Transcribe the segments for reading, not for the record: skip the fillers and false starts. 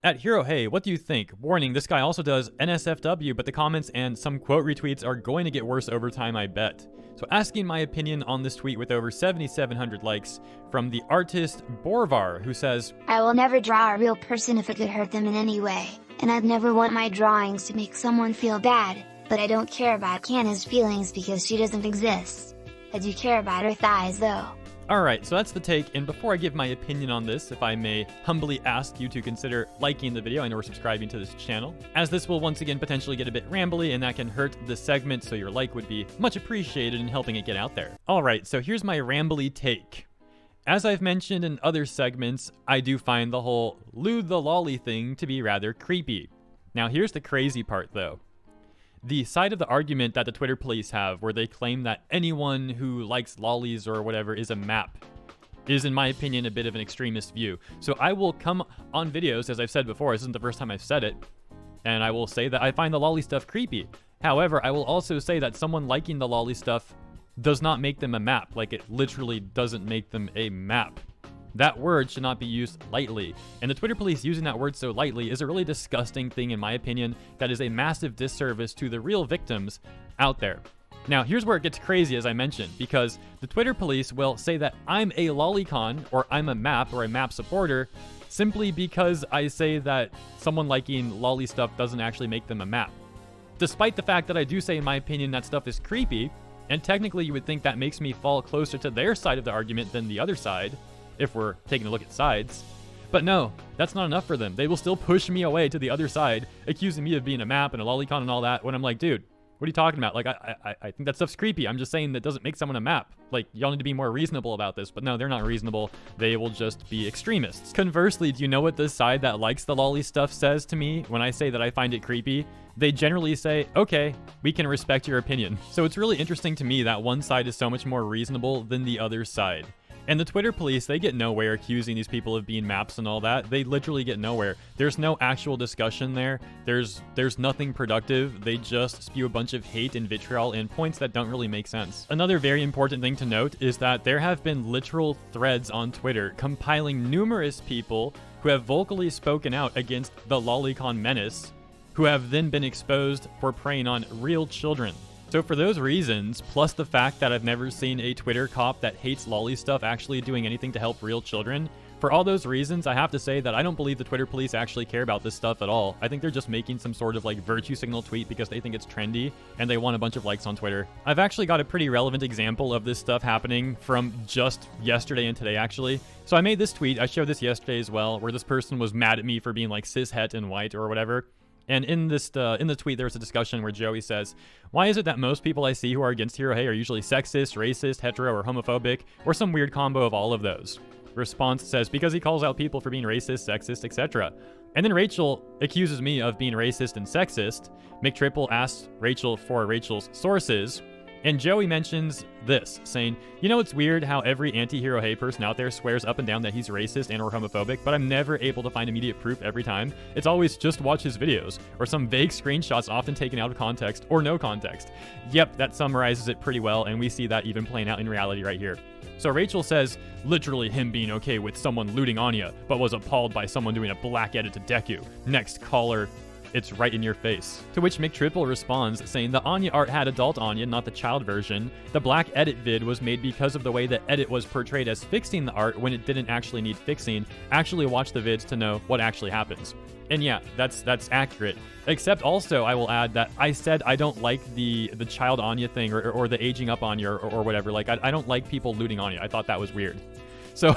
At Hero Hey, what do you think? Warning, this guy also does NSFW, but the comments and some quote retweets are going to get worse over time, I bet. So asking my opinion on this tweet with over 7,700 likes from the artist Borvar, who says, I will never draw a real person if it could hurt them in any way, and I'd never want my drawings to make someone feel bad, but I don't care about Kanna's feelings because she doesn't exist. I do care about her thighs though. Alright, so that's the take, and before I give my opinion on this, if I may humbly ask you to consider liking the video and or subscribing to this channel, as this will once again potentially get a bit rambly and that can hurt the segment, so your like would be much appreciated in helping it get out there. Alright, so here's my rambly take. As I've mentioned in other segments, I do find the whole lewd the lolly thing to be rather creepy. Now here's the crazy part though. The side of the argument that the Twitter police have, where they claim that anyone who likes lollies or whatever is a map, is in my opinion a bit of an extremist view. So I will come on videos, as I've said before, this isn't the first time I've said it, and I will say that I find the lolly stuff creepy. However, I will also say that someone liking the lolly stuff does not make them a map. Like, it literally doesn't make them a map. That word should not be used lightly, and the Twitter police using that word so lightly is a really disgusting thing in my opinion that is a massive disservice to the real victims out there. Now here's where it gets crazy, as I mentioned, because the Twitter police will say that I'm a lolicon or I'm a map or a map supporter simply because I say that someone liking lolly stuff doesn't actually make them a map. Despite the fact that I do say in my opinion that stuff is creepy, and technically you would think that makes me fall closer to their side of the argument than the other side, if we're taking a look at sides. But no, that's not enough for them. They will still push me away to the other side, accusing me of being a map and a lolicon and all that, when I'm like, dude, what are you talking about? Like, I think that stuff's creepy. I'm just saying that doesn't make someone a map. Like, y'all need to be more reasonable about this. But no, they're not reasonable. They will just be extremists. Conversely, do you know what the side that likes the lolly stuff says to me when I say that I find it creepy? They generally say, okay, we can respect your opinion. So it's really interesting to me that one side is so much more reasonable than the other side. And the Twitter police, they get nowhere accusing these people of being maps and all that. They literally get nowhere. There's no actual discussion there. There's nothing productive. They just spew a bunch of hate and vitriol and points that don't really make sense. Another very important thing to note is that there have been literal threads on Twitter compiling numerous people who have vocally spoken out against the lolicon menace, who have then been exposed for preying on real children. So for those reasons, plus the fact that I've never seen a Twitter cop that hates lolly stuff actually doing anything to help real children, for all those reasons, I have to say that I don't believe the Twitter police actually care about this stuff at all. I think they're just making some sort of like virtue signal tweet because they think it's trendy and they want a bunch of likes on Twitter. I've actually got a pretty relevant example of this stuff happening from just yesterday and today actually. So I made this tweet, I showed this yesterday as well, where this person was mad at me for being like cis het and white or whatever. And in the tweet, there was a discussion where Joey says, why is it that most people I see who are against Hero Hey are usually sexist, racist, hetero, or homophobic, or some weird combo of all of those? Response says, because he calls out people for being racist, sexist, etc. And then Rachel accuses me of being racist and sexist. McTriple asks Rachel for Rachel's sources. And Joey mentions this, saying, you know, it's weird how every anti-Hero Hey person out there swears up and down that he's racist and or homophobic, but I'm never able to find immediate proof every time. It's always just watch his videos, or some vague screenshots often taken out of context, or no context. Yep, that summarizes it pretty well, and we see that even playing out in reality right here. So Rachel says, literally him being okay with someone looting Anya, but was appalled by someone doing a black edit to Deku. Next caller. It's right in your face. To which McTriple responds, saying the Anya art had adult Anya, not the child version. The black edit vid was made because of the way the edit was portrayed as fixing the art when it didn't actually need fixing. Actually watch the vids to know what actually happens. And yeah, that's accurate. Except also, I will add that I said I don't like the child Anya thing or the aging up Anya or whatever. Like, I don't like people looting Anya. I thought that was weird. So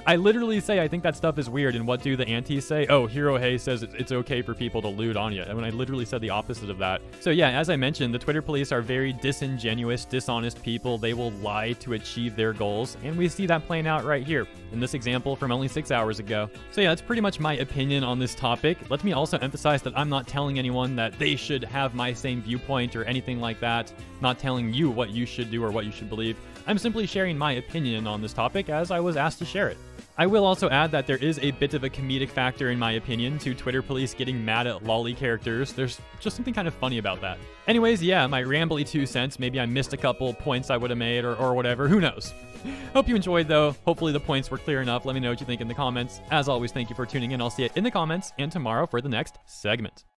I literally say I think that stuff is weird, and what do the antis say? Oh, Hero Hey says it's okay for people to loot Anya, and when I literally said the opposite of that. So yeah, as I mentioned, the Twitter police are very disingenuous, dishonest people. They will lie to achieve their goals, and we see that playing out right here in this example from only 6 hours ago. So yeah, that's pretty much my opinion on this topic. Let me also emphasize that I'm not telling anyone that they should have my same viewpoint or anything like that. Not telling you what you should do or what you should believe. I'm simply sharing my opinion on this topic as I was asked to share it. I will also add that there is a bit of a comedic factor, in my opinion, to Twitter police getting mad at lolly characters. There's just something kind of funny about that. Anyways, yeah, my rambly 2 cents. Maybe I missed a couple points I would have made or whatever. Who knows? Hope you enjoyed, though. Hopefully the points were clear enough. Let me know what you think in the comments. As always, thank you for tuning in. I'll see you in the comments and tomorrow for the next segment.